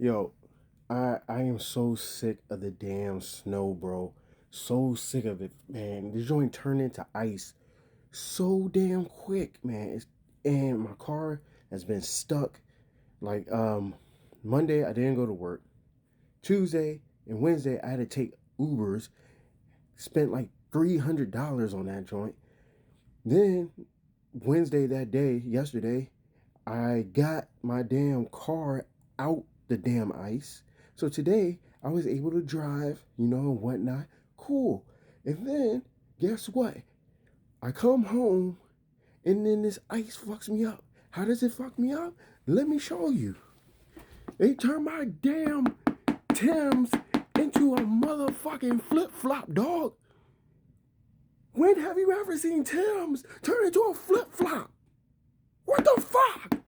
Yo, I am so sick of the damn snow, bro. So sick of it, man. The joint turned into ice so damn quick, man. And my car has been stuck. Like Monday I didn't go to work. Tuesday and Wednesday I had to take Ubers. Spent like $300 on that joint. Then Wednesday that day, yesterday, I got my damn car out the damn ice. So today I was able to drive, and whatnot. Cool. And then guess what? I come home and then this ice fucks me up. How does it fuck me up? Let me show you. They turned my damn Timbs into a motherfucking flip flop, dog. When have you ever seen Timbs turn into a flip flop? What the fuck?